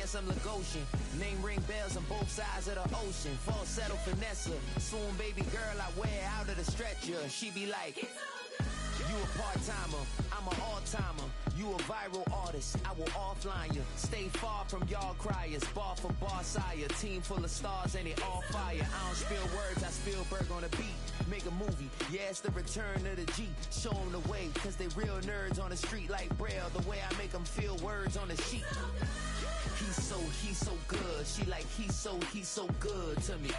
handsome Lagosian. Name ring bells on both sides of the ocean. Falsetto finesse, soon baby girl I wear out of the stretcher. She be like, you a part-timer, I'm an all-timer. You a viral artist, I will offline you. Stay far from y'all criers, bar for bar sire. Team full of stars and they all fire. I don't spill words, I Spielberg on a beat. Make a movie, yeah, it's the return of the G. Show them the way, cause they real nerds on the street like Braille. The way I make them feel words on the sheet. He's so good. She like, he's so good to me.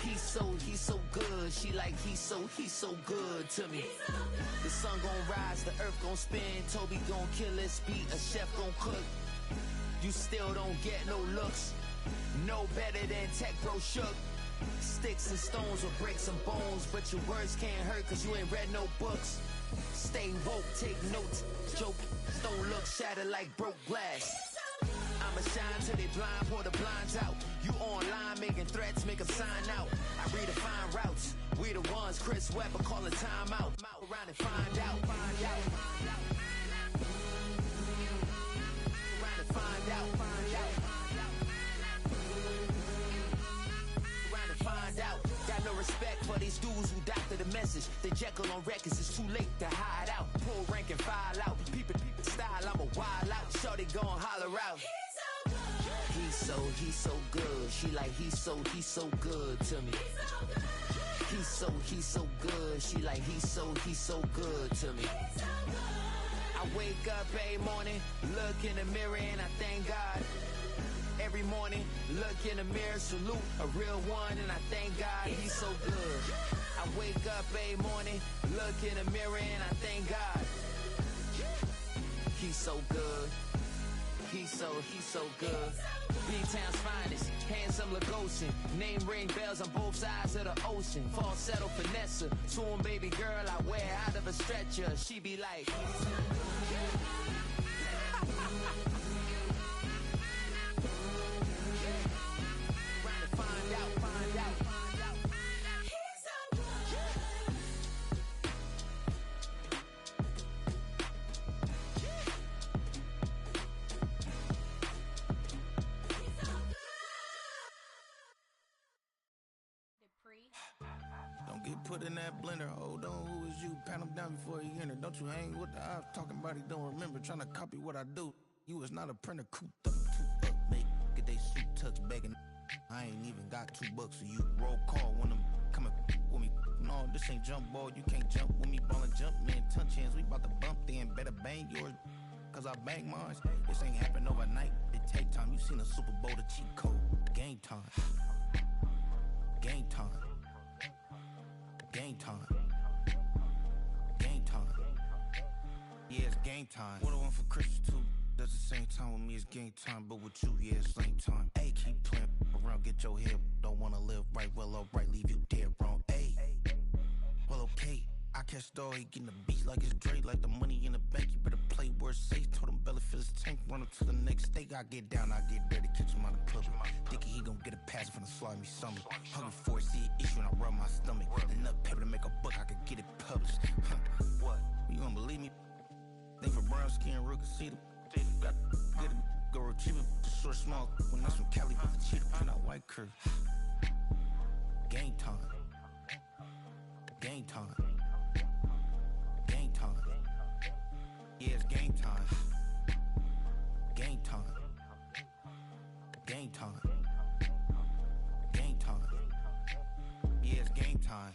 He's so good. She like, he's so good to me. The sun gon' rise, the earth gon' spin. Toby gon' kill his beat, a chef gon' cook. You still don't get no looks. No better than Tech Bro Shook. Sticks and stones will break some bones, but your words can't hurt cause you ain't read no books. Stay woke, take notes, joke, don't look shattered like broke glass. I'ma shine till they blind, pour the blinds out. You online making threats, make 'em sign out. I redefine routes, we the ones Chris Webber calling time out. Around and find out, find out. Around and find out, find out. Find out. Got no respect for these dudes who doctor the message. They Jekyll on records, it's too late to hide out. Pull rank and file out. Peep style, I'm a wild out. Shorty gon' holler out. He's so good. She like, he's so good to me. He's so good. She like, he's so good to me. I wake up every morning, look in the mirror and I thank God. Every morning, look in the mirror, salute a real one, and I thank God he's so good. I wake up every morning, look in the mirror, and I thank God he's so good. He's so good. B-Town's finest, handsome Lagosian. Name ring bells on both sides of the ocean. Falsetto finesse, soon baby girl I wear out of a stretcher. She be like, Don't get put in that blender. Hold on, who is you? Pat him down before he enter. Don't you hang with the ops talking about he don't remember. Trying to copy what I do. You is not a printer. Cooped up, too up, mate. Get they suit tucks begging. I ain't even got $2, so you roll call when I'm coming with me. No, this ain't jump ball. You can't jump with me. Ballin' jump, man. Touch hands. We bout to bump then. Better bang yours, cause I bang mine. This ain't happen overnight. It take time. You seen a Super Bowl, the cheat code. Game time. Game time. Game time. Game time. Yeah, it's game time. What I want for Christmas too. Does the same time with me, it's game time. But with you, yeah, it's same time. Hey, keep playing around, get your head. Don't wanna live right, well, alright, leave you dead wrong. Hey, well, okay. I catch the dog, he getting the beat like it's Dre, like the money in the bank. You better play where it's safe. Told him belly fill his tank, run up to the next steak. I get down, I get dirty, catch him on the public. Thinking he gon' get a pass from the slimy stomach. Hungry for it, see an issue and I rub my stomach. Enough paper to make a book, I could get it published. What? You don't believe me? Think for brown skin, real can see them. Got get it, go retrieve it, short, small. When that's from Cali, but the cheetah print out white curve. Game time. Game time. Game time. Yeah, it's game time. Game time. Game time. Game time. Yeah, it's game time.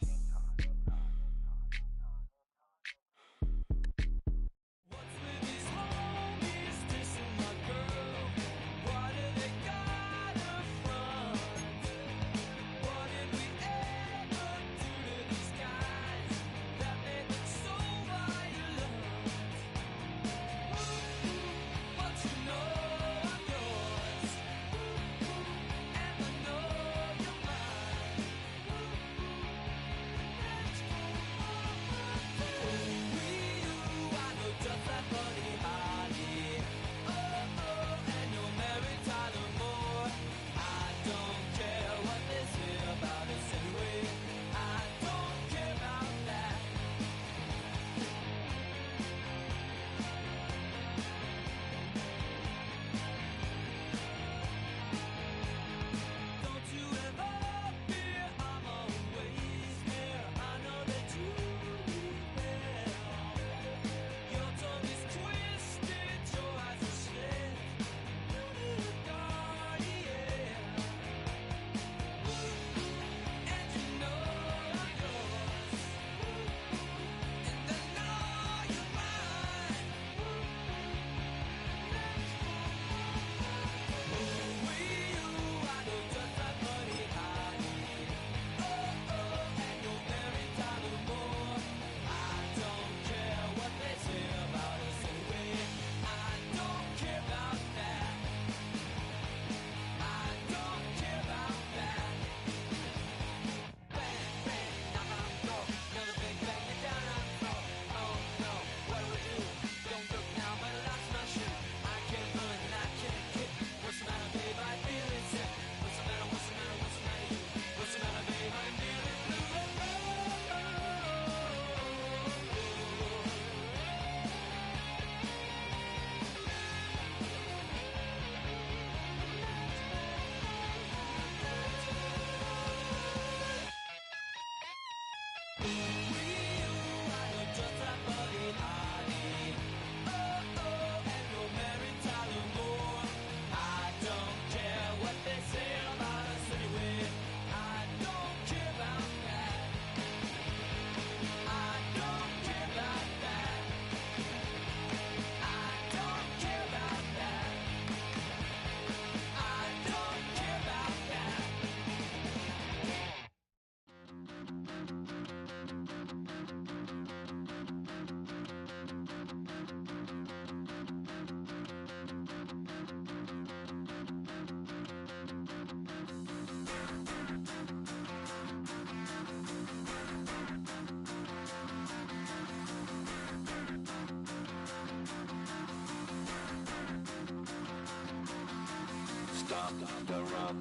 stop the run.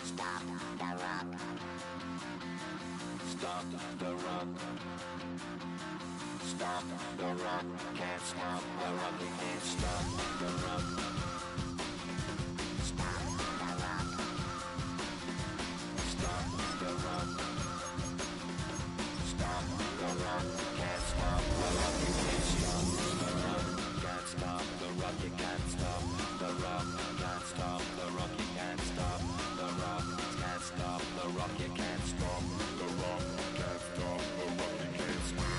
Stop the run. Stop the run. Stop the run. Can't stop the run. You can't stop the run. Stop the run. Stop the run. Stop the run. Can't stop the run. You can't stop the run. Can't stop the run. You can't stop the run. Can't stop the run. You can't stop the run. Can't stop the run. You can't stop the run. Can't stop the run. You can't stop.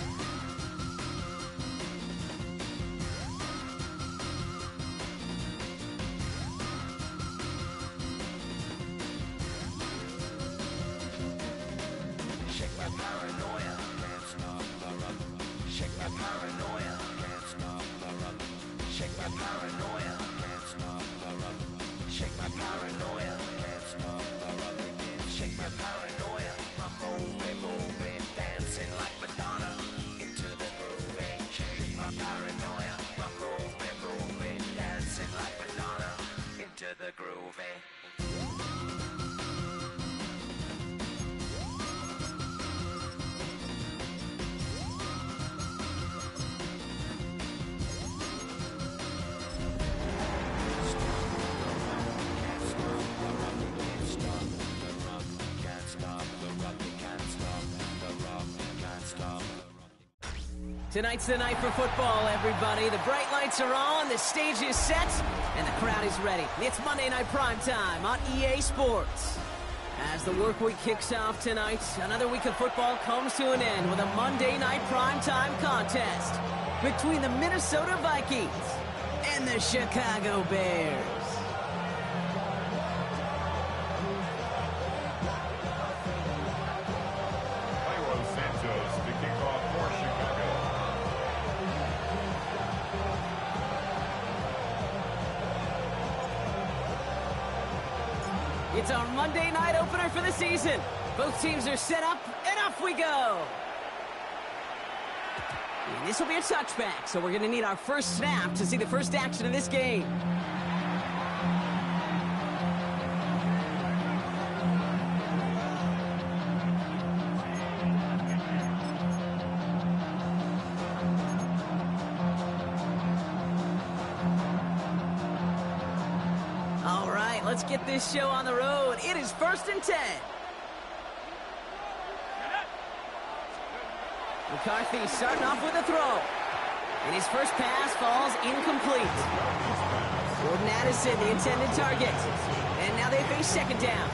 Shake my paranoia, can't stop the run. Shake my paranoia, can't stop the run. Shake my paranoia, can't stop the run. Shake my paranoia, can't stop the run. Shake my paranoia, I'm moving, dancing like Madonna into the groove. Shake my paranoia, I'm moving, dancing like Madonna into the groove. Tonight's the night for football, everybody. The bright lights are on, the stage is set, and the crowd is ready. It's Monday Night Primetime on EA Sports. As the work week kicks off tonight, another week of football comes to an end with a Monday Night Primetime contest between the Minnesota Vikings and the Chicago Bears. It's our Monday night opener for the season. Both teams are set up, and off we go. And this will be a touchback, so we're going to need our first snap to see the first action of this game. Let's get this show on the road. It is 1st and 10. McCarthy starting off with a throw. And his first pass falls incomplete. Jordan Addison, the intended target. And now they face second down.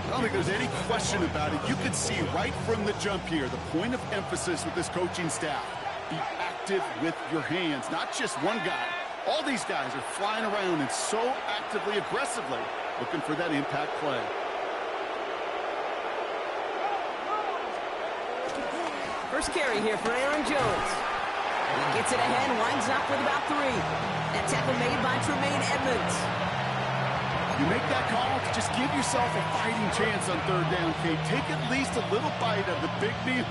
I don't think there's any question about it. You can see right from the jump here, the point of emphasis with this coaching staff. Be active with your hands, not just one guy. All these guys are flying around and so actively, aggressively looking for that impact play. First carry here for Aaron Jones. He gets it ahead, winds up with about 3. That tackle made by Tremaine Edmonds. You make that call to just give yourself a fighting chance on 3rd down, Kate. Take at least a little bite of the big meal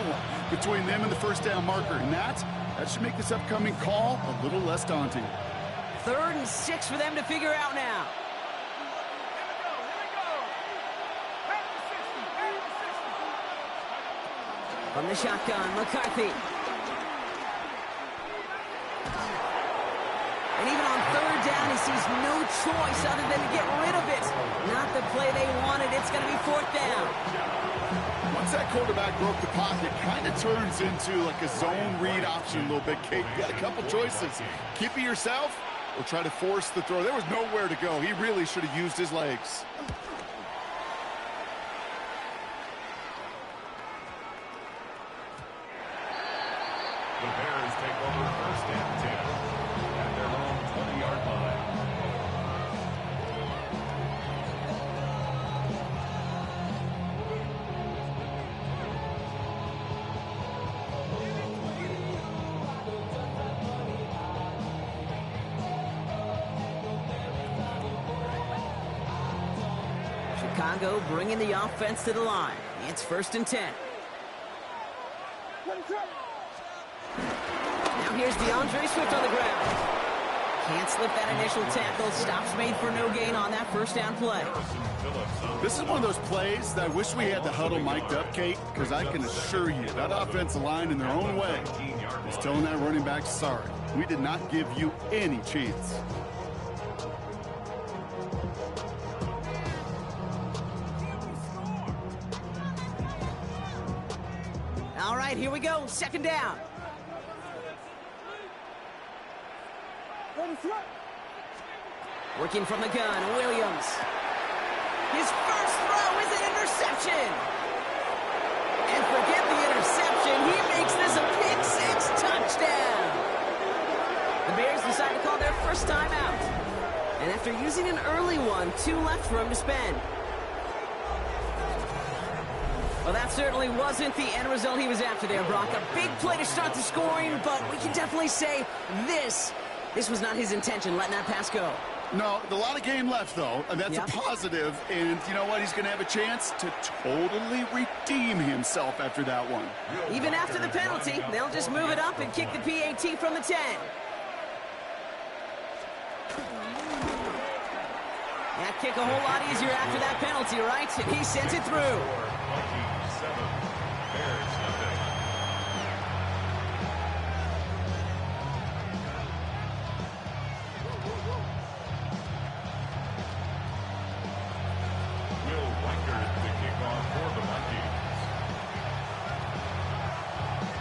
between them and the first down marker. And that should make this upcoming call a little less daunting. 3rd and 6 for them to figure out now. From the shotgun, McCarthy. And even on 3rd down, he sees no choice other than to get rid of it. Not the play they wanted. It's going to be 4th down. Once that quarterback broke the pocket, kind of turns into like a zone read option a little bit, Kate. You got a couple choices. Keep it yourself or try to force the throw. There was nowhere to go. He really should have used his legs. The Bears take over 1st and 10 at their own 20-yard line. Chicago bringing the offense to the line. It's 1st and 10. Now here's DeAndre Swift on the ground. Can't slip that initial tackle. Stops made for no gain on that first down play. This is one of those plays that I wish we had the huddle mic'd up, Kate, because I can assure you that offensive line in their own way is telling that running back, sorry, we did not give you any chance. All right, here we go. Second down. Working from the gun, Williams. His first throw is an interception. And forget the interception. He makes this a pick-6 touchdown. The Bears decide to call their first timeout. And after using an early one, 2 left for him to spend. Well, that certainly wasn't the end result he was after there, Brock. A big play to start the scoring, but we can definitely say this was not his intention, letting that pass go. No, a lot of game left, though, and that's a positive. And you know what? He's going to have a chance to totally redeem himself after that one. Even after the penalty, they'll just move it up and kick the PAT from the 10. That kick a whole lot easier after that penalty, right? And he sends it through.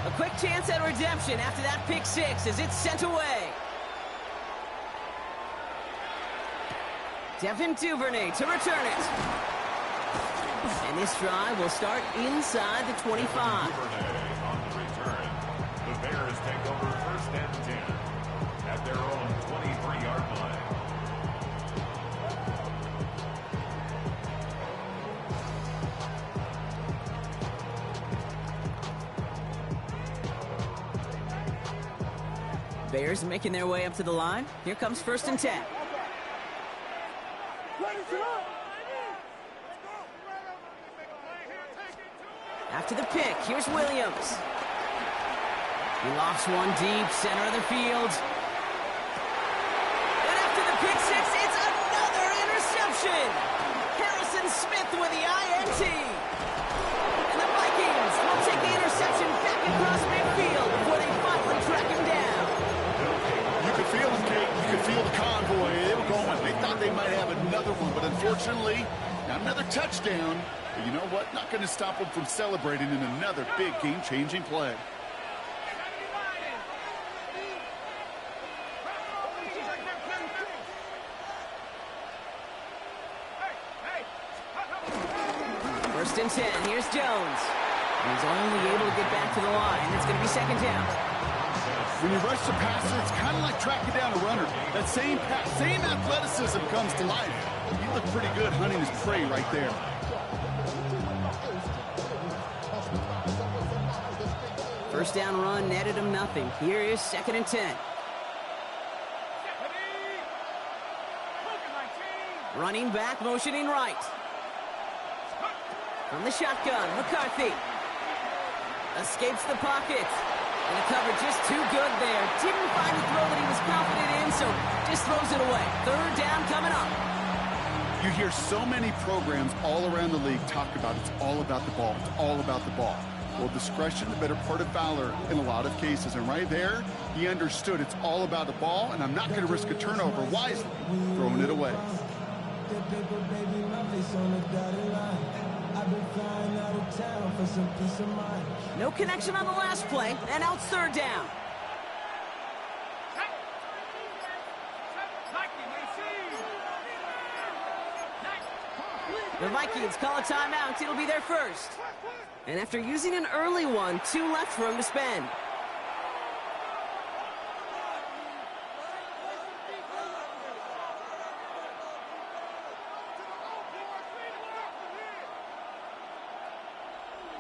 A quick chance at redemption after that pick-6 as it's sent away. Devin Duvernay to return it. And this drive will start inside the 25. On the return, the Bears take over first and 10 at their own 23-yard line. Bears making their way up to the line. Here comes first and 10. After the pick, here's Williams. He lofts one deep, center of the field. And after the pick-6, it's another interception. Harrison Smith with the INT. And the Vikings will take the interception back across midfield before they finally track him down. You could feel it, Kate. You could feel the convoy. They were going. They thought they might have another one, but unfortunately, not another touchdown. But you know what? Not going to stop them from celebrating in another big game-changing play. First and 10. Here's Jones. He's only able to get back to the line. It's going to be second down. When you rush the passer, it's kind of like tracking down a runner. That same athleticism comes to life. He looked pretty good hunting his prey right there. First down run netted him nothing. Here is second and 10. Running back, motioning right. From the shotgun, McCarthy. Escapes the pocket. And the cover just too good there. Didn't find the throw that he was confident in, so just throws it away. Third down coming up. You hear so many programs all around the league talk about it's all about the ball. It's all about the ball. Well, discretion, the better part of valor in a lot of cases. And right there, he understood it's all about the ball, and I'm not going to risk a turnover wisely, throwing it away. No connection on the last play, and now it's third down. The Vikings call a timeout. It'll be their first. And after using an early one, 2 left for him to spend.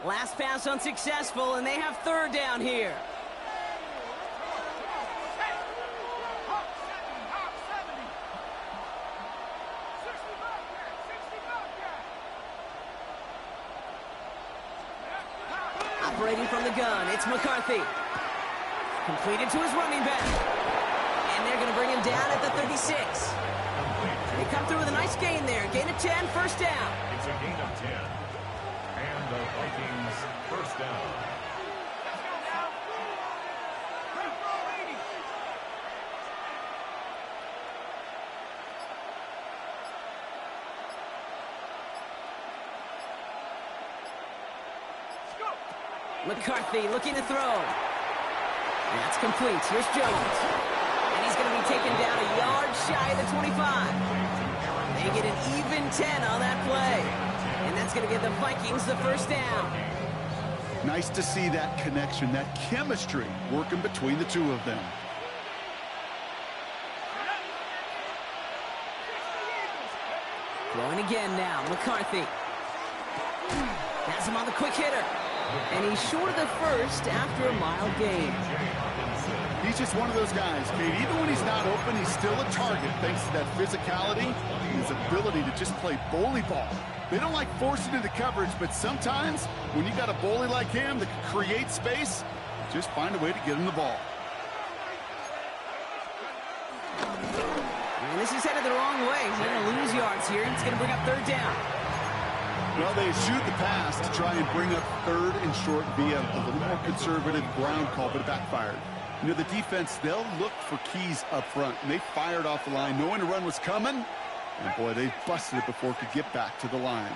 Last pass unsuccessful, and they have third down here. Operating from the gun, it's McCarthy. Completed to his running back. And they're going to bring him down at the 36. They come through with a nice gain there. Gain of 10, first down. It's a gain of 10. And the Vikings first down. McCarthy looking to throw. And that's complete. Here's Jones. And he's going to be taken down a yard shy of the 25. They get an even 10 on that play. And that's going to give the Vikings the first down. Nice to see that connection, that chemistry working between the two of them. Throwing again now. McCarthy. Has him on the quick hitter. And he's short of the first after a mild gain. He's just one of those guys, Kate. Even when he's not open, he's still a target thanks to that physicality and his ability to just play bully ball. They don't like forcing into coverage, but sometimes when you got a bully like him that can create space, just find a way to get him the ball. And this is headed the wrong way. They're going to lose yards here. It's going to bring up third down. Well, they shoot the pass to try and bring up third and short via a little more conservative ground call, but it backfired. You know, the defense, they'll look for keys up front, and they fired off the line knowing a run was coming. And, boy, they busted it before it could get back to the line.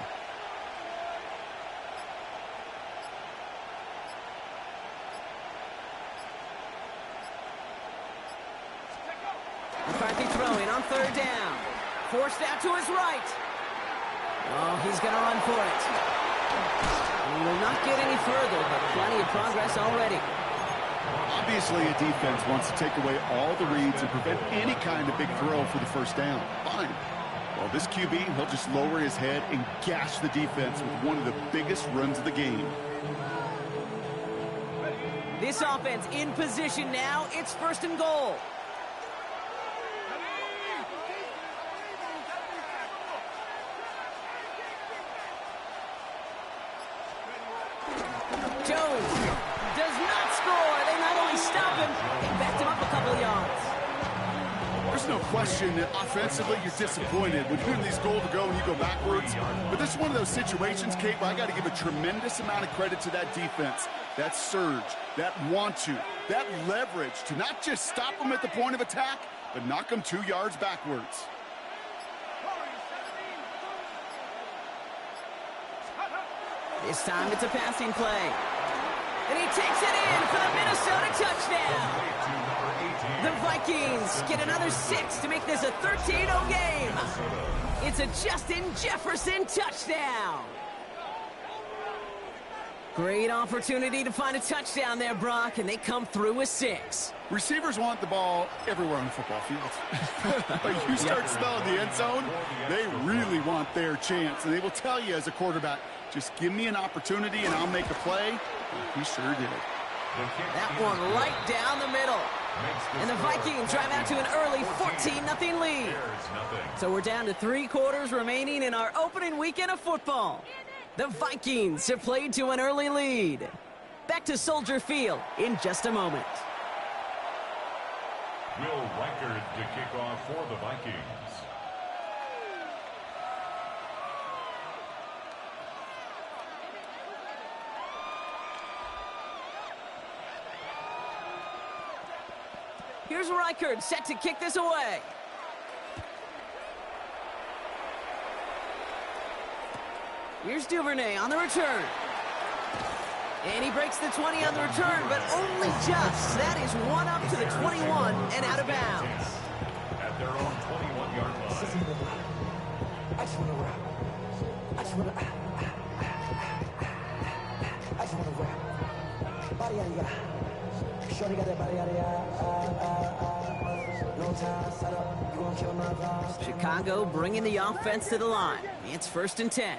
McCarthy throwing on third down. Forced out to his right. Oh, he's going to run for it. He will not get any further, but plenty of progress already. Obviously, a defense wants to take away all the reads and prevent any kind of big throw for the first down. Fine. Well, this QB, he'll just lower his head and gash the defense with one of the biggest runs of the game. This offense in position now. It's first and goal. Jones does not score. They not only stop him, they backed him up a couple of yards. There's no question that offensively you're disappointed when you're in these goal to go and you go backwards. But this is one of those situations, Kate, where I got to give a tremendous amount of credit to that defense. That surge, that want to, that leverage to not just stop them at the point of attack, but knock them 2 yards backwards. This time it's a passing play. And he takes it in for the Minnesota touchdown. The Vikings get another 6 to make this a 13-0 game. It's a Justin Jefferson touchdown. Great opportunity to find a touchdown there, Brock, and they come through with 6. Receivers want the ball everywhere on the football field. But you start smelling the end zone, they really want their chance. And they will tell you as a quarterback, just give me an opportunity and I'll make a play. He sure did. That one right down the middle. And the Vikings drive out to an early 14-0 lead. So we're down to 3 quarters remaining in our opening weekend of football. The Vikings have played to an early lead. Back to Soldier Field in just a moment. Will Reichard to kick off for the Vikings. Here's Reichard set to kick this away. Here's Duvernay on the return. And he breaks the 20 on the return, but only just. That is one up to the 21 and out of bounds. At their own 21-yard line. I just want to rap. I just want to rap. Body out of ya. Shorty got that body out of ya. No time, set up. You gonna kill my vibes. Chicago bringing the offense to the line. It's 1st and 10.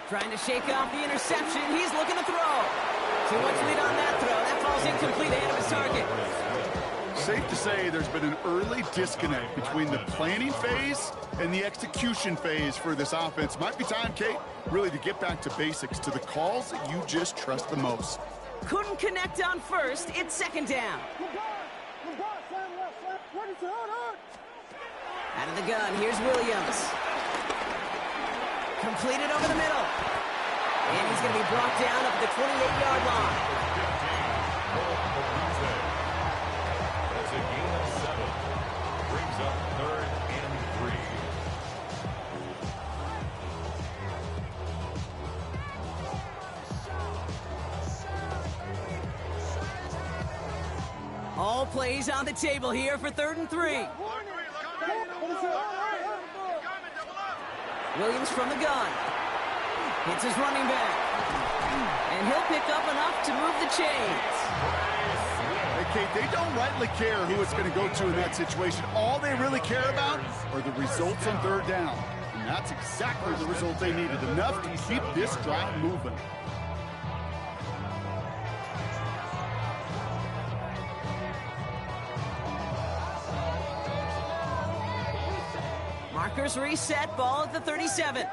Trying to shake off the interception. He's looking to throw. Too much lead on that throw. That falls incomplete ahead of his target. Safe to say there's been an early disconnect between the planning phase and the execution phase for this offense. Might be time, Kate, really to get back to basics, to the calls that you just trust the most. Couldn't connect on first. It's second down. Out of the gun, here's Williams. Completed over the middle. And he's going to be brought down up the 28-yard line. That's a gain of 7. Brings up 3rd and 3. All plays on the table here for 3rd and 3. Williams from the gun. Hits his running back. And he'll pick up enough to move the chains. Hey, Kate, they don't rightly care who it's going to go to in that situation. All they really care about are the results on 3rd down. And that's exactly the result they needed. Enough to keep this drive moving. Markers reset, ball at the 37.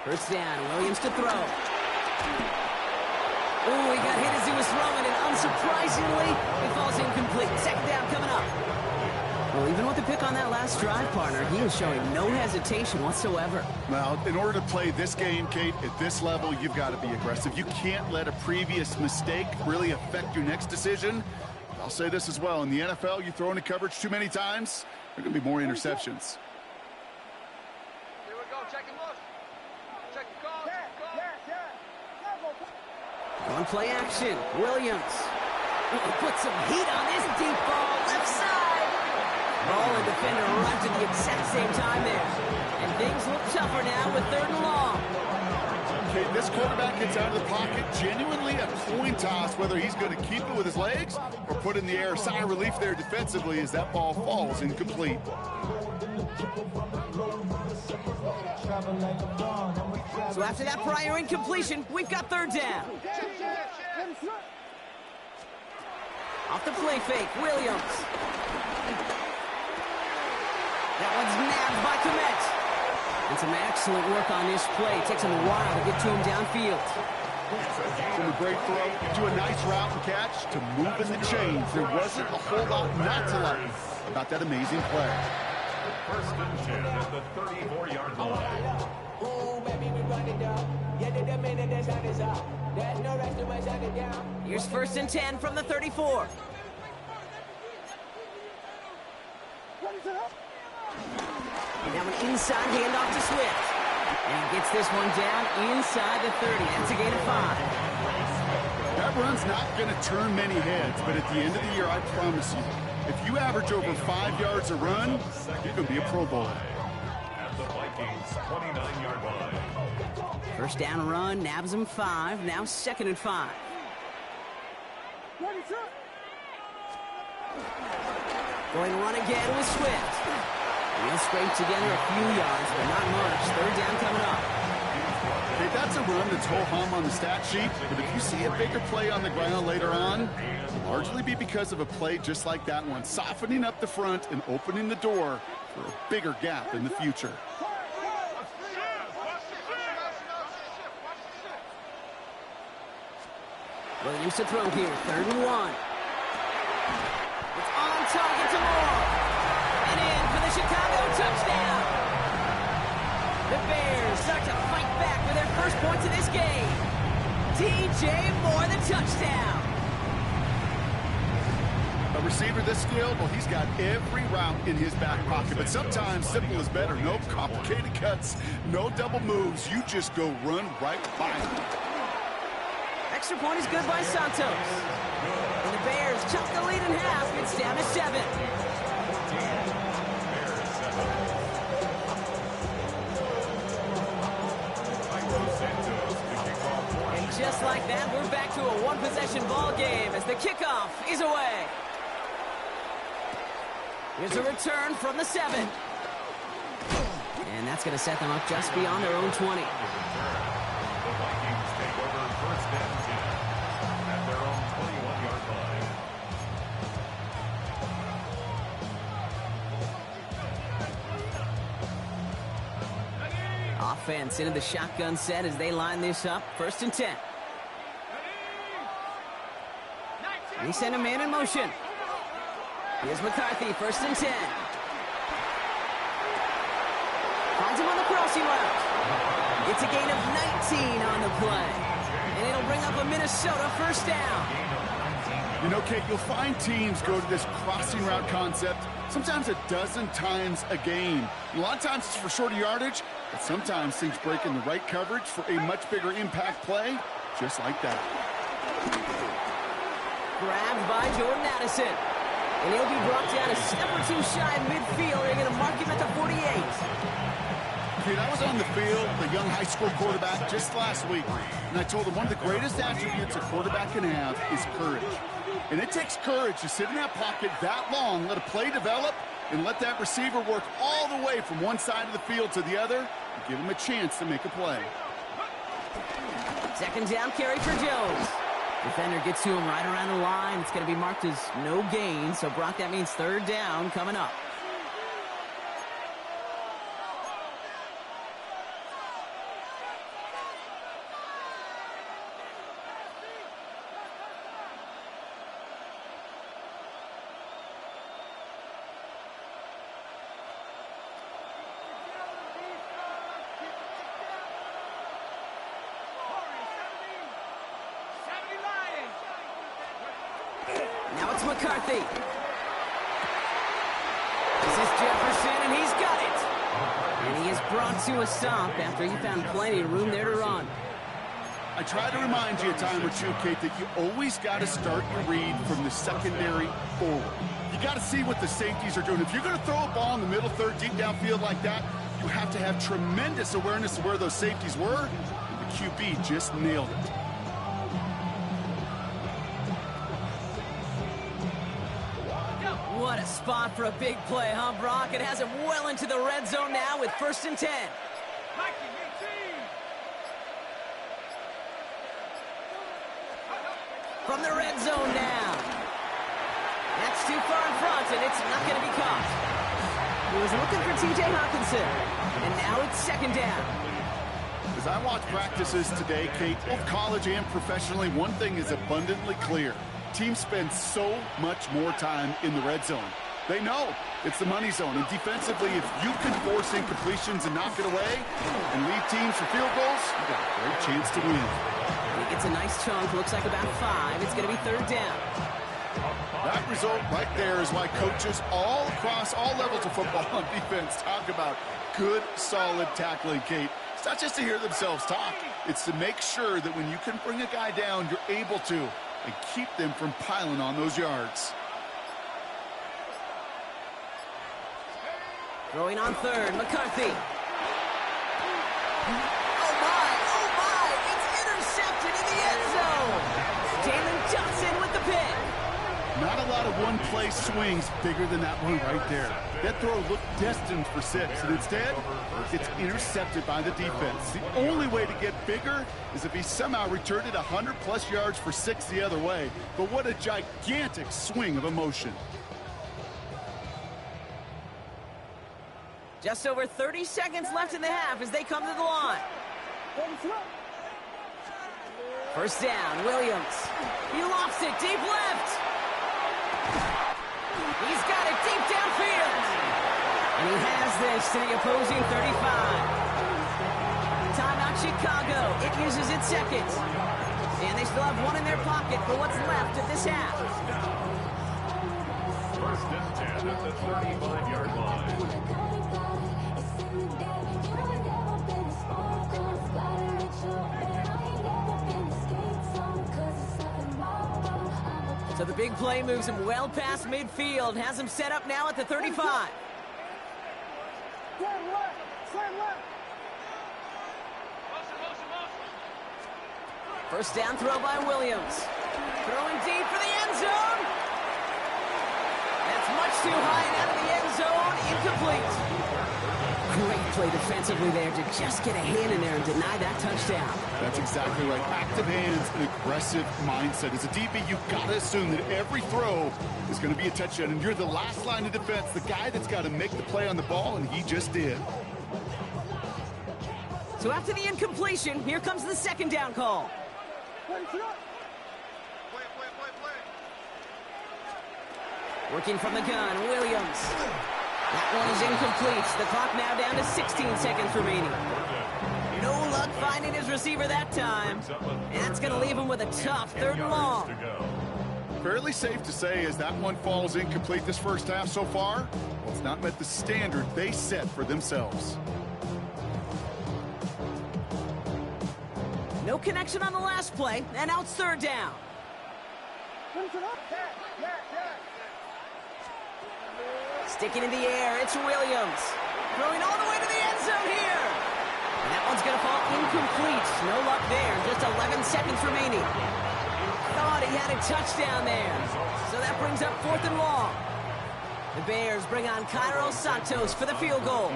First down, Williams to throw. Ooh, he got hit as he was throwing, and unsurprisingly, it falls incomplete. Second down coming up. Well, even with the pick on that last drive, partner, he was showing no hesitation whatsoever. Well, in order to play this game, Kate, at this level, you've got to be aggressive. You can't let a previous mistake really affect your next decision. I'll say this as well. In the NFL, you throw into coverage too many times, there are going to be more interceptions. Here we go. Check and look. Check the call. On play action, Williams. Put some heat on this deep ball, left side. Ball and defender arrived at the exact same time there. And things look tougher now with 3rd and long. Okay, this quarterback gets out of the pocket, genuinely a coin toss, whether he's going to keep it with his legs or put in the air. Sigh of relief there defensively as that ball falls incomplete. So after that prior incompletion, we've got 3rd down. Off the play fake, Williams. That one's nabbed by Komet. And some excellent work on this play. It takes him a while to get to him downfield. From a great throw to a nice route and catch to moving the chains. There wasn't a whole lot not to like about that amazing play. 1st and 10 at the 34-yard line. Ooh, baby, we run it down. Yeah, the minute the sun is up. There's no rest to my shut it down. Here's 1st and 10 from the 34. Now an inside handoff to Swift. And he gets this one down inside the 30. That's a gain of 5. That run's not going to turn many heads, but at the end of the year, I promise you, if you average over 5 yards a run, you're going to be a Pro Bowler. At the Vikings' 29-yard line. First down run, nabs him 5. Now 2nd and 5. Going to run again with Swift. He'll scrape together a few yards, but not much. 3rd down coming up. Hey, that's a run that's ho-hum on the stat sheet, but if you see a bigger play on the ground later on, it'll largely be because of a play just like that one, softening up the front and opening the door for a bigger gap in the future. Williams to throw here, 3rd and 1. It's on target to Moore. And in for the Chicago touchdown. The Bears start to fight back for their first points of this game. DJ Moore, the touchdown. A receiver this skilled, well, he's got every route in his back pocket, but sometimes simple is better. No complicated cuts, no double moves. You just go run right by him. Extra point is good by Santos. And the Bears chuck the lead in half. It's down to 7. And just like that, we're back to a one-possession ball game as the kickoff is away. Here's a return from the 7. And that's going to set them up just beyond their own 20. The Vikings take over 1st and 10 at their own 21-yard line. Offense into the shotgun set as they line this up. 1st and 10. They send a man in motion. Here's McCarthy, 1st and 10. Finds him on the crossing route. It's a gain of 19 on the play. And it'll bring up a Minnesota 1st down. You know, Kate, you'll find teams go to this crossing route concept sometimes a dozen times a game. A lot of times it's for shorter yardage, but sometimes things break in the right coverage for a much bigger impact play, just like that. Grabbed by Jordan Addison. And he'll be brought down a step or two shy of midfield. They're going to mark him at the 48. Kate, I was on the field, the young high school quarterback, just last week, and I told him one of the greatest attributes a quarterback can have is courage. And it takes courage to sit in that pocket that long, let a play develop, and let that receiver work all the way from one side of the field to the other, and give him a chance to make a play. 2nd down carry for Jones. Defender gets to him right around the line. It's going to be marked as no gain. So, Brock, that means 3rd down coming up. Now it's McCarthy. This is Jefferson, and he's got it. And he is brought to a stop after he found plenty of room there to run. I try to remind you a time or two, Kate, that you always got to start your read from the secondary forward. You got to see what the safeties are doing. If you're going to throw a ball in the middle third, deep downfield like that, you have to have tremendous awareness of where those safeties were. And the QB just nailed it. What a spot for a big play, huh, Brock? It has him well into the red zone now with 1st and 10. From the red zone now. That's too far in front, and it's not going to be caught. He was looking for T.J. Hawkinson, and now it's 2nd down. As I watch practices today, Kate, both college and professionally, one thing is abundantly clear. Teams spend so much more time in the red zone. They know it's the money zone. And defensively, if you can force incompletions and knock it away and lead teams for field goals, you got a great chance to win. He gets a nice chunk. Looks like about 5. It's going to be 3rd down. That result right there is why coaches all across all levels of football on defense talk about good, solid tackling, Kate. It's not just to hear themselves talk. It's to make sure that when you can bring a guy down, you're able to, and keep them from piling on those yards. Throwing on 3rd, McCarthy. Oh my, it's intercepted in the end zone. Jalen Johnson with the pick. Not a lot of one-play swings bigger than that one right there. That throw looked destined for 6, and instead, it's intercepted by the defense. The only way to get bigger is if he somehow returned it 100-plus yards for 6 the other way. But what a gigantic swing of emotion. Just over 30 seconds left in the half as they come to the line. 1st down, Williams. He lost it deep left. He's got it deep downfield. And he has this to the opposing 35. Timeout Chicago. It uses its seconds. And they still have one in their pocket for what's left of this half. 1st and 10 at the 35-yard line. So the big play moves him well past midfield, has him set up now at the 35. First down throw by Williams. Throwing deep for the end zone. That's much too high and out of the end zone. Incomplete. Great play defensively there to just get a hand in there and deny that touchdown. That's exactly right. Active hands and aggressive mindset. As a DB, you've got to assume that every throw is going to be a touchdown, and you're the last line of defense, the guy that's got to make the play on the ball, and he just did. So after the incompletion, here comes the second down call. Working from the gun, Williams. That one is incomplete. The clock now down to 16 seconds remaining. No luck finding his receiver that time. And that's going to leave him with a tough 3rd and long. Fairly safe to say as that one falls incomplete this first half so far, well, it's not met the standard they set for themselves. No connection on the last play, and now it's 3rd down. Sticking in the air, it's Williams. Throwing all the way to the end zone here. And that one's going to fall incomplete. No luck there, just 11 seconds remaining. Thought he had a touchdown there. So that brings up 4th and long. The Bears bring on Cairo Santos for the field goal.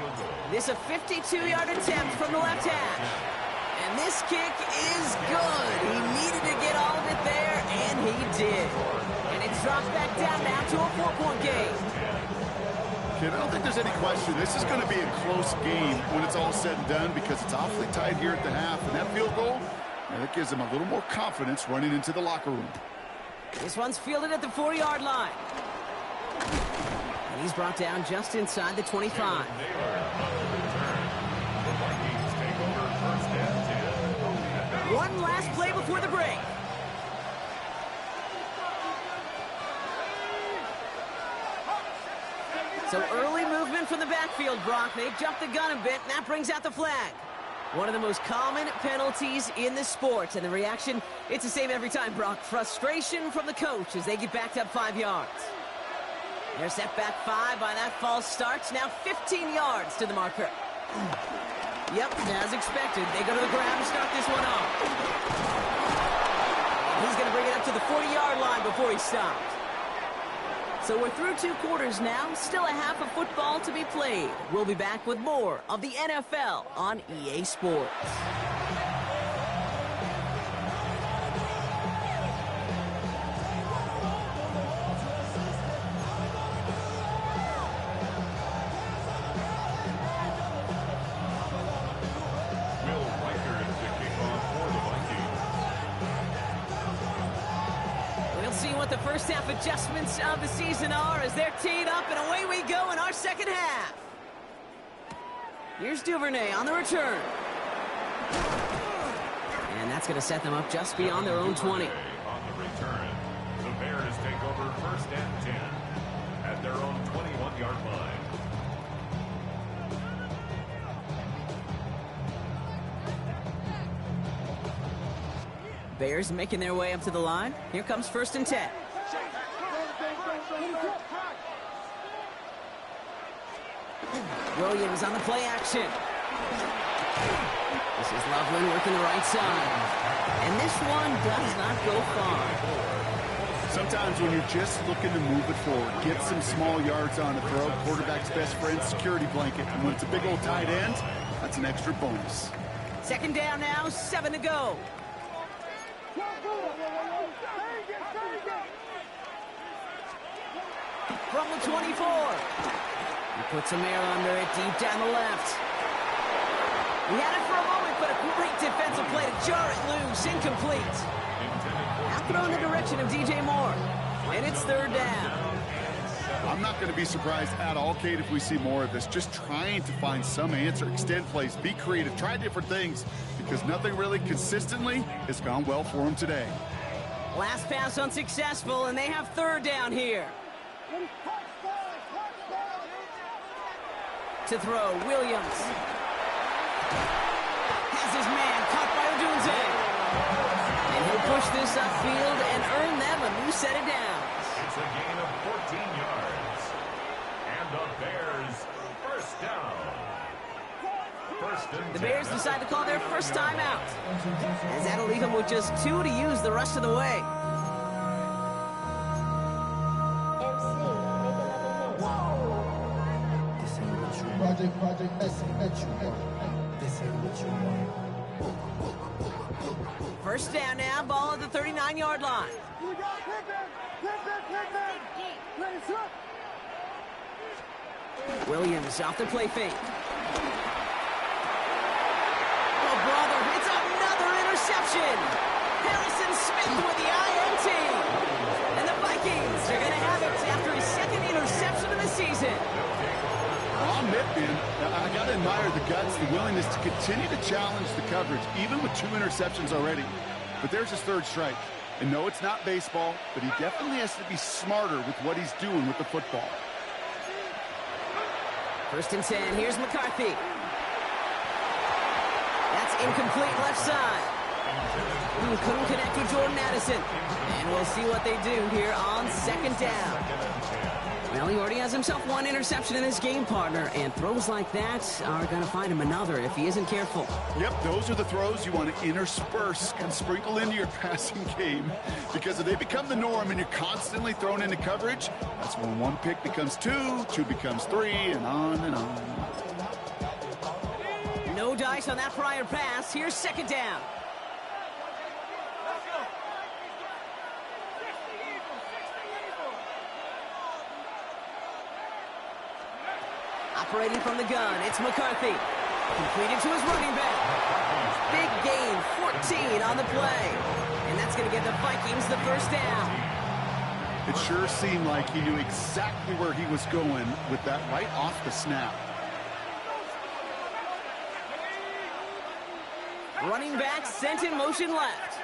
This a 52-yard attempt from the left hash. And this kick is good. He needed to get all of it there, and he did. And it drops back down now to a 4-point game. Kid, I don't think there's any question. This is going to be a close game when it's all said and done because it's awfully tight here at the half. And that field goal, that gives him a little more confidence running into the locker room. This one's fielded at the 4-yard line. And he's brought down just inside the 25. One last play before the break. So early movement from the backfield, Brock. They jumped the gun a bit, and that brings out the flag. One of the most common penalties in the sport, and the reaction, it's the same every time, Brock. Frustration from the coach as they get backed up 5 yards. They're set back 5 by that false start. Now 15 yards to the marker. Yep, as expected, they go to the ground to start this one off. He's going to bring it up to the 40-yard line before he stopped. So we're through 2 quarters now, still a half of football to be played. We'll be back with more of the NFL on EA Sports. The first half adjustments of the season are as they're teed up, and away we go in our second half. Here's Duvernay on the return. And that's going to set them up just beyond their own 20. On the return, the Bears take over 1st and 10 at their own 21-yard line. Bears making their way up to the line. Here comes 1st and 10. Williams on the play action. This is Loveland working the right side. And this one does not go far. Sometimes when you're just looking to move it forward, get some small yards on a throw, quarterback's best friend, security blanket. And when it's a big old tight end, that's an extra bonus. 2nd down now, 7 to go. From the 24. He puts some air under it deep down the left. He had it for a moment, but a great defensive play to jar it loose. Incomplete. Now thrown in the direction of DJ Moore. And it's 3rd down. I'm not going to be surprised at all, Kate, if we see more of this. Just trying to find some answer, extend plays, be creative, try different things, because nothing really consistently has gone well for him today. Last pass unsuccessful, and they have 3rd down here. To throw, Williams. Has his man caught by Odunze. And he'll push this upfield and earn them a new set of downs. It's a gain of 14 yards. And the Bears, 1st down. The Bears decide to call their first timeout, as that'll leave them with just 2 to use the rest of the way. First down now, ball at the 39-yard line. Williams off the play fake. season. I'll admit, man, I got to admire the guts, the willingness to continue to challenge the coverage, even with 2 interceptions already. But there's his 3rd strike. And no, it's not baseball, but he definitely has to be smarter with what he's doing with the football. 1st and 10. Here's McCarthy. That's incomplete left side. Couldn't connect with Jordan Addison. And we'll see what they do here on 2nd down. Well, he already has himself 1 interception in his game, partner, and throws like that are going to find him another if he isn't careful. Yep, those are the throws you want to intersperse and sprinkle into your passing game, because if they become the norm and you're constantly thrown into coverage, that's when 1 pick becomes 2, 2 becomes 3, and on and on. No dice on that prior pass. Here's 2nd down. Operating from the gun, it's McCarthy. Completed to his running back. Big gain, 14 on the play. And that's going to give the Vikings the 1st down. It sure seemed like he knew exactly where he was going with that right off the snap. Running back sent in motion left.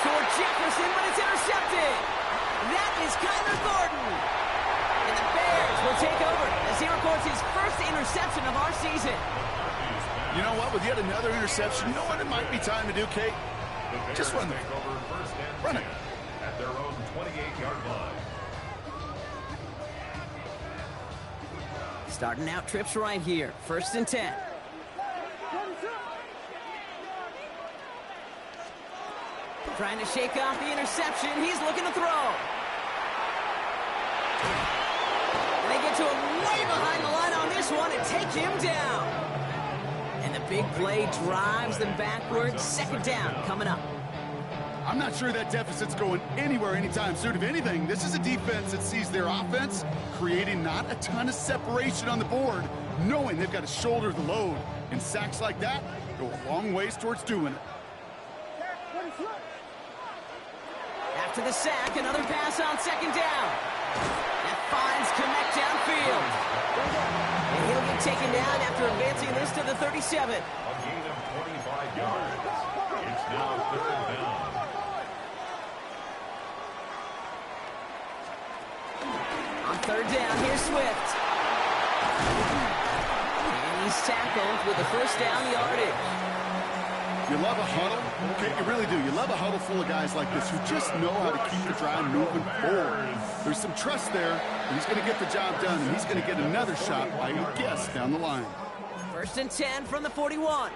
Toward Jefferson, but it's intercepted. That is Kyler Gordon. And the Bears will take over as he records his 1st interception of our season. You know what? With yet another interception, you know what it might be time to do, Kate? Just run the run it. At their own 28-yard line. Starting out trips right here. 1st and 10. Trying to shake off the interception. He's looking to throw. And they get to him way behind the line on this one and take him down. And the big play drives them backwards. 2nd down coming up. I'm not sure that deficit's going anywhere anytime soon. If anything, this is a defense that sees their offense creating not a ton of separation on the board, knowing they've got to shoulder the load. And sacks like that go a long ways towards doing it. After the sack, another pass on 2nd down. That finds Connect downfield. And he'll get taken down after advancing this to the 37. A gain of 25 yards. It's now 3rd down. On 3rd down, here's Swift. And he's tackled with the 1st down yardage. You love a huddle? Okay, you really do. You love a huddle full of guys like this who just know how to keep the drive moving forward. There's some trust there, and he's going to get the job done, and he's going to get another shot, I would guess, down the line. 1st and 10 from the 41.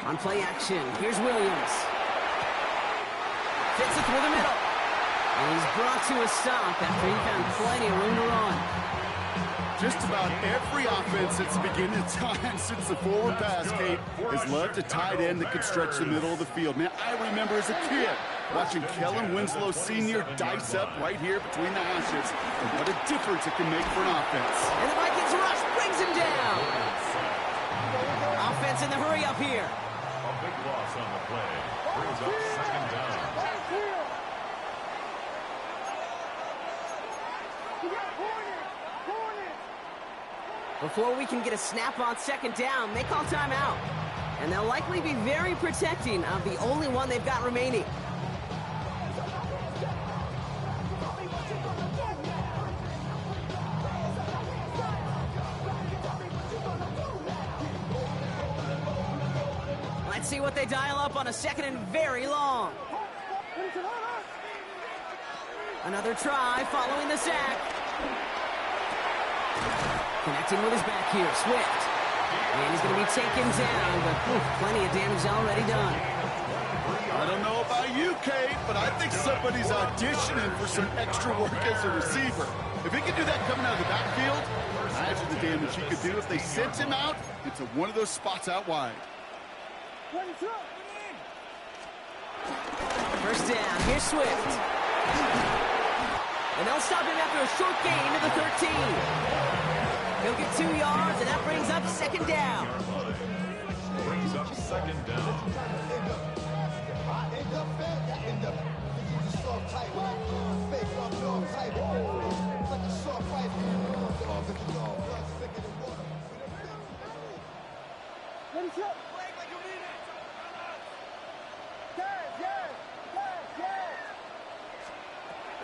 On play action, here's Williams. Fits it through the middle. And he's brought to a stop after he found plenty of room to run. Just about every offense that's beginning time since the forward pass, Kate, has loved a tight end that could stretch the middle of the field. Man, I remember as a kid watching Kellen Winslow Sr. dice up right here between the hashes, and what a difference it can make for an offense. And the Vikings rush brings him down. Offense in the hurry up here. A big loss on the play. Brings up 2nd down. Before we can get a snap on 2nd down, they call timeout. And they'll likely be very protecting of the only one they've got remaining. Let's see what they dial up on a 2nd and very long. Another try following the sack. Connecting with his back here, Swift. And he's going to be taken down, but plenty of damage already done. I don't know about you, Kate, but I think somebody's auditioning for some extra work as a receiver. If he could do that coming out of the backfield, imagine the damage he could do if they sent him out into one of those spots out wide. 1st down, here's Swift. And they'll stop him after a short gain to the 13. He'll get 2 yards, and that brings up 2nd down. Brings up 2nd down.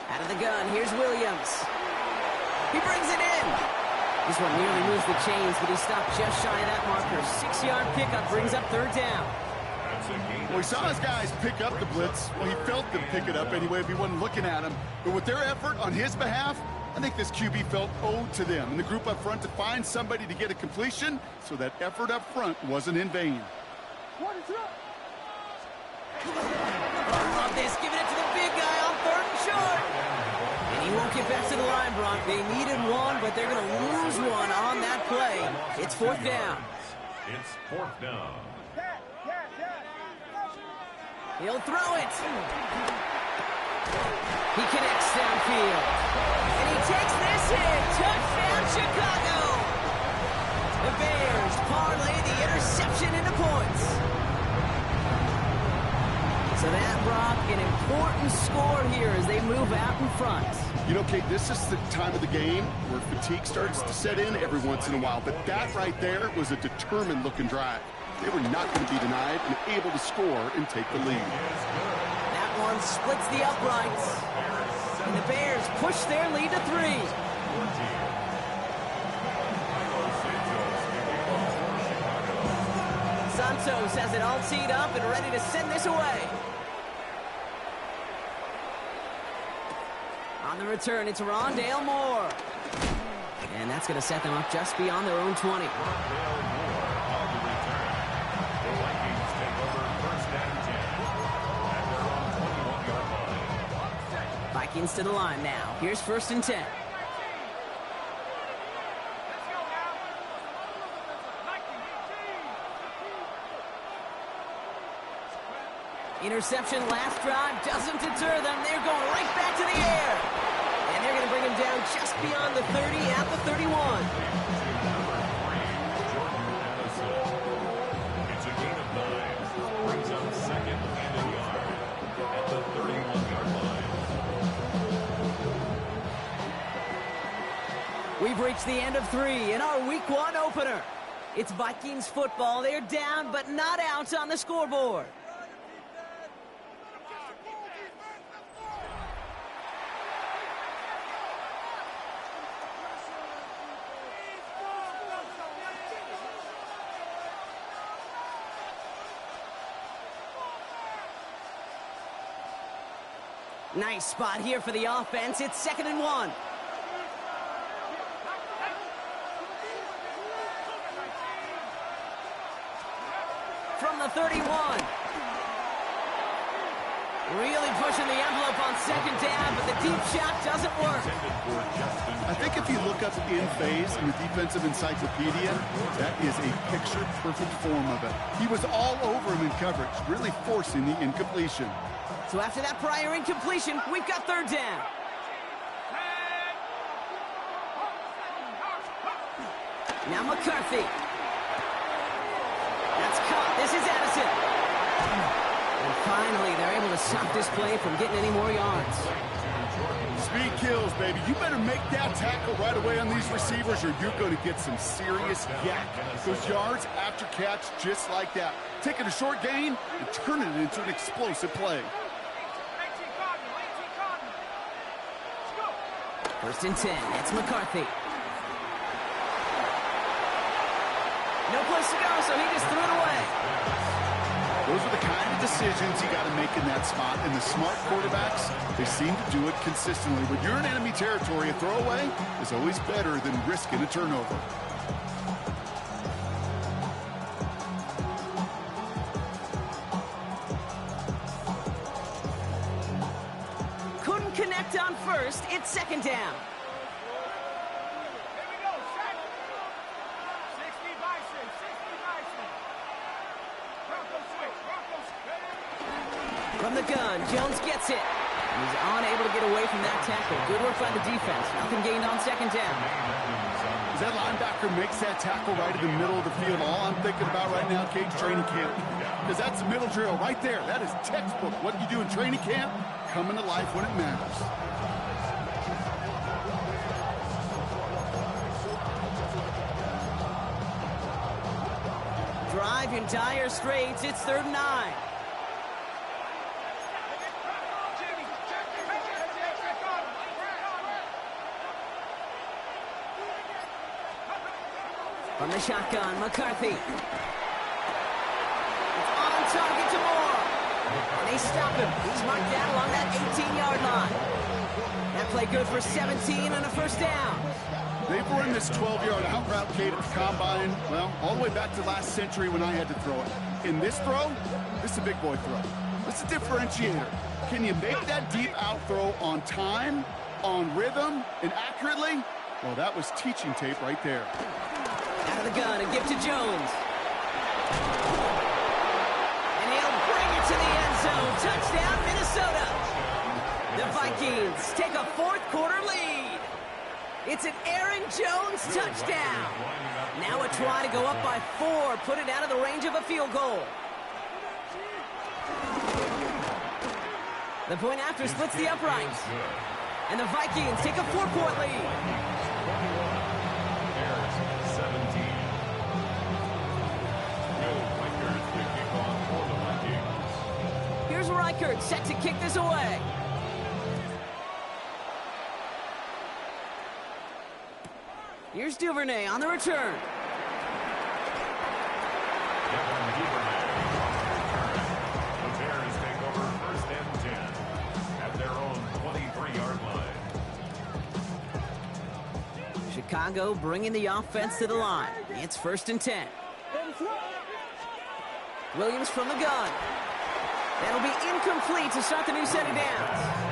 Out of the gun, here's Williams. He brings it in. This one nearly moves the chains, but he stopped just shy of that marker. 6-yard pickup brings up third down. Well, he saw his guys pick up the blitz. Well, he felt them pick it up anyway if he wasn't looking at him. But with their effort on his behalf, I think this QB felt owed to them and the group up front to find somebody to get a completion, so that effort up front wasn't in vain. Love this, giving it to the big guy on third and short. And he won't get back to the line, Brock. They needed one, but they're going to lose one on that play. It's fourth down. It's fourth down. He'll throw it. He connects downfield. And he takes this hit. Touchdown, Chicago. The Bears parlay the interception into points. So that, Brock, an important score here as they move out in front. You know, Kate, this is the time of the game where fatigue starts to set in every once in a while. But that right there was a determined-looking drive. They were not going to be denied and able to score and take the lead. That one splits the uprights. And the Bears push their lead to 3. Santos has it all teed up and ready to send this away. On the return, it's Rondale Moore. And that's going to set them up just beyond their own 20. Vikings to the line now. Here's first and 10. Interception last drive doesn't deter them. They're going right back to the air. And they're going to bring him down just beyond the 30 at the 31. It's a gain of 9. Brings up second and a yard at the 31-yard line. We've reached the end of 3 in our Week 1 opener. It's Vikings football. They're down but not out on the scoreboard. Nice spot here for the offense. It's 2nd and 1. From the 31. Really pushing the envelope on second down, but the deep shot doesn't work. I think if you look up in phase in the defensive encyclopedia, that is a picture-perfect form of it. He was all over him in coverage, really forcing the incompletion. So after that prior incompletion, we've got third down. Now McCarthy. That's caught. This is Addison. And finally, they're able to stop this play from getting any more yards. Speed kills, baby. You better make that tackle right away on these receivers or you're going to get some serious yak. Those yards after catch just like that. Taking a short gain and turning it into an explosive play. First and 10. It's McCarthy. No place to go, so he just threw it away. Those are the kind of decisions you got to make in that spot. And the smart quarterbacks, they seem to do it consistently. When you're in enemy territory, a throwaway is always better than risking a turnover. Couldn't connect on first. It's second down. From the gun, Jones gets it. And he's unable to get away from that tackle. Good work by the defense. Nothing gained on second down. As that linebacker makes that tackle right in the middle of the field, all I'm thinking about right now, Cage, training camp. Because that's the middle drill right there. That is textbook. What you do in training camp, coming to life when it matters. Drive in dire straits. It's 3rd and 9. From the shotgun, McCarthy. It's on target to Moore. And they stop him. He's marked down along that 18-yard line. That play good for 17 and a first down. They've run this 12-yard out route, Kate, at the combine, well, all the way back to last century when I had to throw it. In this throw, this is a big boy throw. This is a differentiator. Can you make that deep out throw on time, on rhythm, and accurately? Well, that was teaching tape right there. Out of the gun, a gift to Jones. And he'll bring it to the end zone. Touchdown, Minnesota. The Vikings take a 4th quarter lead. It's an Aaron Jones touchdown. Now a try to go up by 4, put it out of the range of a field goal. The point after splits the uprights. And the Vikings take a 4-point lead. Here's Reichert set to kick this away. Here's Duvernay on the return. The Bears take over 1st and 10 at their own 23-yard line. Chicago bringing the offense to the line. It's 1st and 10. Williams from the gun. That'll be incomplete to start the new set of downs.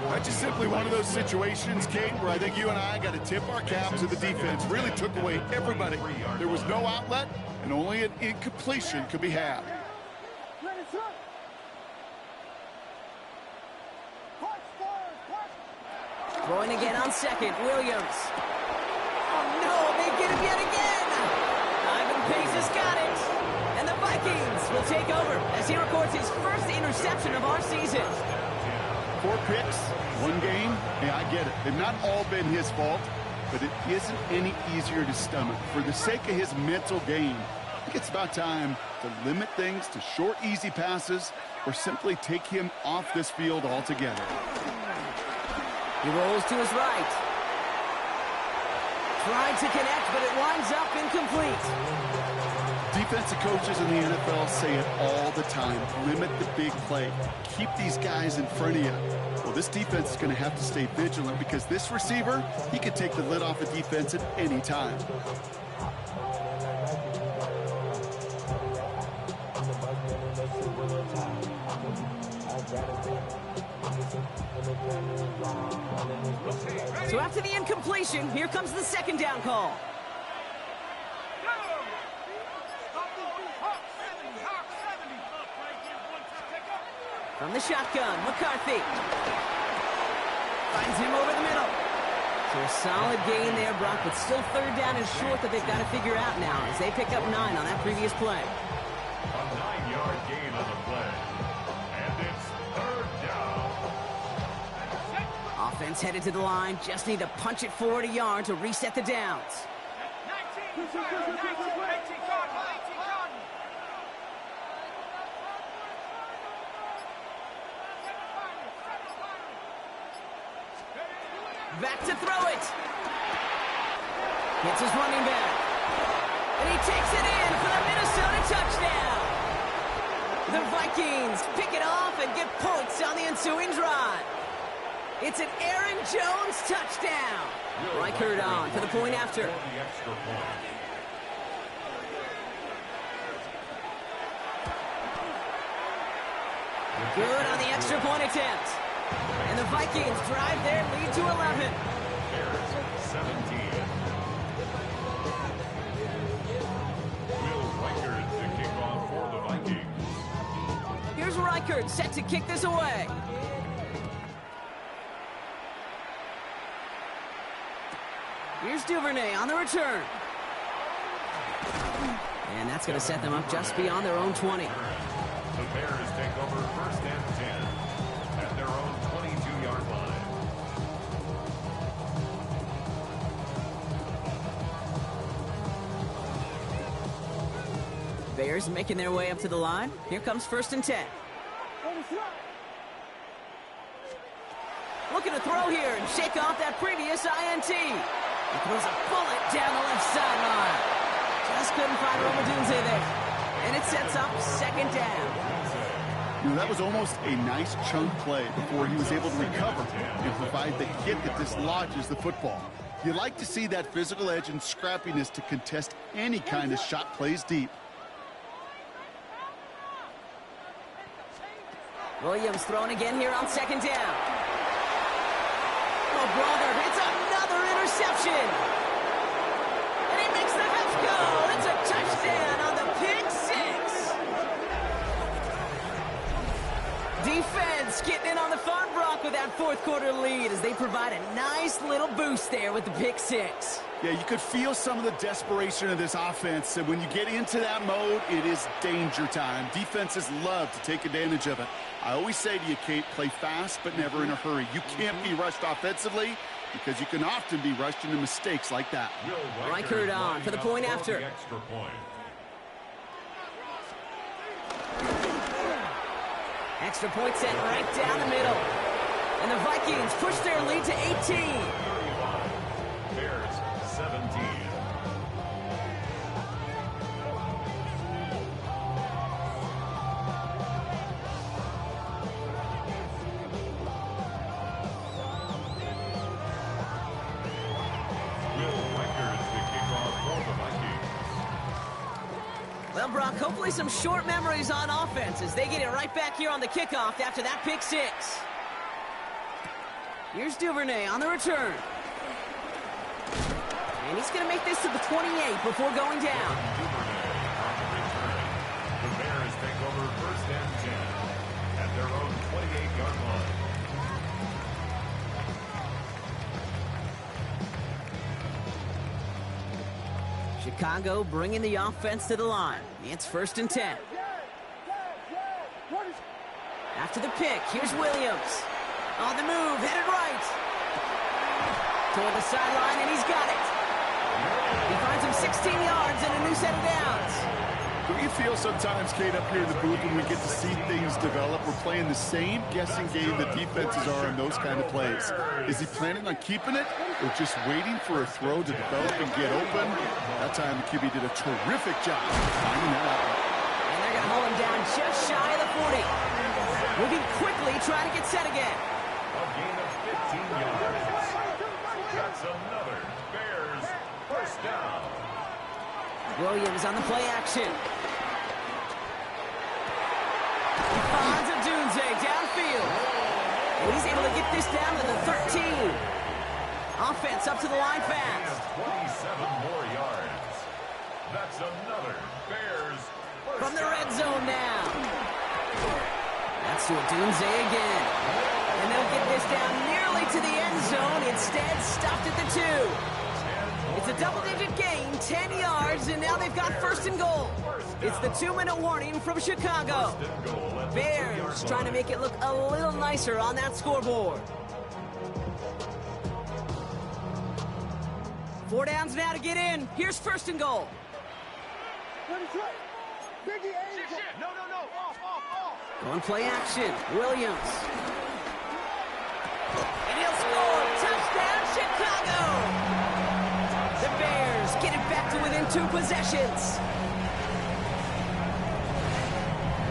That's just simply one of those situations, Kate, where I think you and I got to tip our cap to the defense. Really took away everybody. There was no outlet, and only an incompletion could be had. Throwing again on 2nd, Williams. Oh no, they get him yet again! Ivan Pace has got it! And the Vikings will take over as he records his first interception of our season. 4 picks, 1 game. Yeah, I get it. They've not all been his fault, but it isn't any easier to stomach. For the sake of his mental game, I think it's about time to limit things to short, easy passes or simply take him off this field altogether. He rolls to his right. Tried to connect, but it winds up incomplete. Defensive coaches in the NFL say it all the time. Limit the big play. Keep these guys in front of you. Well, this defense is going to have to stay vigilant because this receiver, he could take the lid off a defense at any time. So after the incompletion, here comes the 2nd down call. From the shotgun, McCarthy. Finds him over the middle. So a solid gain there, Brock, but still 3rd down and short that they've got to figure out now as they pick up 9 on that previous play. A 9-yard gain on the play. And it's 3rd down. Offense headed to the line. Just need to punch it forward a yard to reset the downs. 19, Back to throw it. Gets his running back. And he takes it in for the Minnesota touchdown. The Vikings pick it off and get points on the ensuing drive. It's an Aaron Jones touchdown. Reichert on for the point after. Good on the extra point attempt. And the Vikings drive their lead to 11. 17. Will Reichert to kick off for the Vikings. Here's Reichert set to kick this away. Here's Duvernay on the return. And that's going to set them up just beyond their own 20. The Bears take over first and 10 at their own 22-yard line. Bears making their way up to the line. Here comes first and 10. Looking to throw here and shake off that previous INT. He throws a bullet down the left sideline. Just couldn't find Romadunze there. And it sets up second down. You know, that was almost a nice chunk play before he was able to recover and provide the hit that dislodges the football. You like to see that physical edge and scrappiness to contest any kind of shot plays deep. Williams throwing again here on second down. Oh, brother, it's another interception. And he makes the Mets go. It's a touchdown on the pick six. Defense getting in on the farm block with that fourth quarter lead as they provide a nice little boost there with the pick six. Yeah, you could feel some of the desperation of this offense, and when you get into that mode, it is danger time. Defenses love to take advantage of it. I always say to you, Kate, play fast but never in a hurry. You can't be rushed offensively because you can often be rushed into mistakes like that. Reichert on for the point after. Extra point. Extra point set right down the middle. And the Vikings push their lead to 18. Bears 17. Well, Brock, hopefully some short memories on offense as they get it right back here on the kickoff after that pick six. Here's Duvernay on the return. And he's going to make this to the 28 before going down. The Bears take over first and 10 at their own 28-yard line. Chicago bringing the offense to the line. It's first and 10. After the pick, here's Williams. On the move, headed right. Toward the sideline, and he's got it. He finds him 16 yards and a new set of downs. Don't you feel sometimes, Kate, up here in the booth when we get to see things develop, we're playing the same guessing game that defenses are in those kind of plays? Is he planning on keeping it or just waiting for a throw to develop and get open? That time the QB did a terrific job finding that out. And they're going to hold him down just shy of the 40. Moving quickly, trying to get set again. A gain of 15 yards. That's another Bears first down. Williams on the play action. Finds a Dunze downfield. And he's able to get this down to the 13. Offense up to the line fast. 27 more yards. That's another Bears first From the down. red zone now. That's to a Dunze again. And they'll get this down nearly to the end zone. Instead, stopped at the 2. It's a double-digit gain, 10 yards, and now they've got first and goal. It's the 2-minute warning from Chicago. Bears trying to make it look a little nicer on that scoreboard. 4 downs now to get in. Here's first and goal. Going play action. Williams. And he'll score. Touchdown, Chicago. The Bears get it back to within 2 possessions.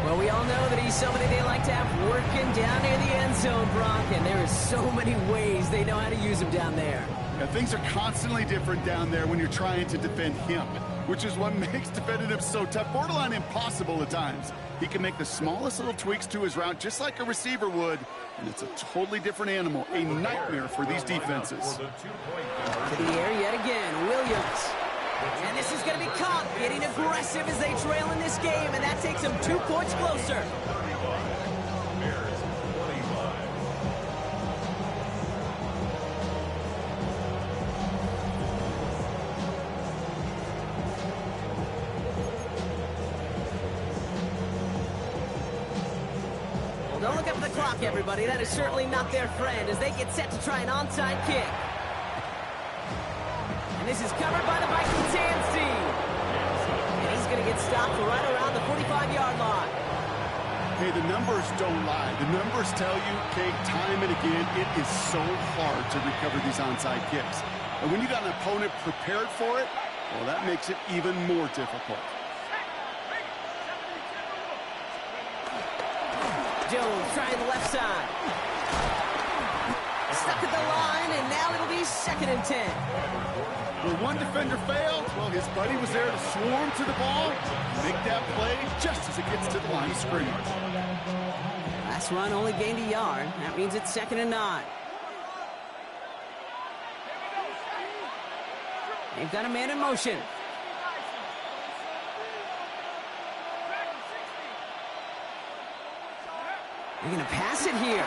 Well, we all know that he's somebody they like to have working down near the end zone, Brock, and there is so many ways they know how to use him down there. Yeah, things are constantly different down there when you're trying to defend him, which is what makes defending him so tough, borderline impossible at times. He can make the smallest little tweaks to his route just like a receiver would, and it's a totally different animal, a nightmare for these defenses. To the air yet again, Williams. And this is going to be caught, getting aggressive as they trail in this game, and that takes them 2 points closer. the clock, everybody. That is certainly not their friend as they get set to try an onside kick. And this is covered by the Vikings hands team. And he's going to get stopped right around the 45-yard line. Hey, the numbers don't lie. The numbers tell you, Kate, time and again, it is so hard to recover these onside kicks. And when you got an opponent prepared for it, well, that makes it even more difficult. Jones trying the left side. Stuck at the line, and now it'll be 2nd and 10. Where one defender failed, well, his buddy was there to swarm to the ball, make that play just as it gets to the line of scrimmage. Last run only gained a yard. That means it's 2nd and 9. They've got a man in motion. They're going to pass it here.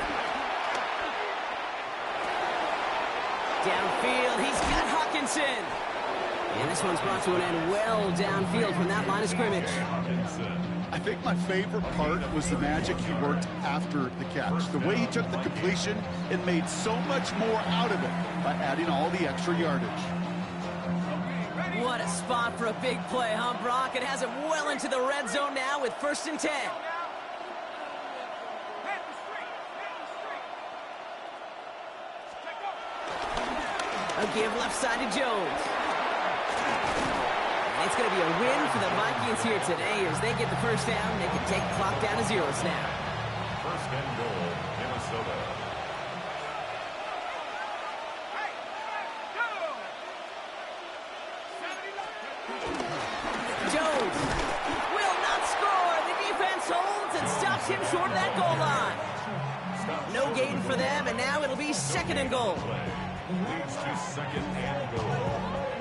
Downfield, he's got Hawkinson. And this one's brought to an end well downfield from that line of scrimmage. I think my favorite part was the magic he worked after the catch. The way he took the completion and made so much more out of it by adding all the extra yardage. What a spot for a big play, huh, Brock? It has him well into the red zone now with 1st and 10. A give left side to Jones. And it's going to be a win for the Vikings here today as they get the first down. They can take the clock down to 0 now. 1st and goal, Minnesota. Jones will not score. The defense holds and stops him short of that goal line. No gain for them, and now it'll be 2nd and goal. Leads to 2nd and goal.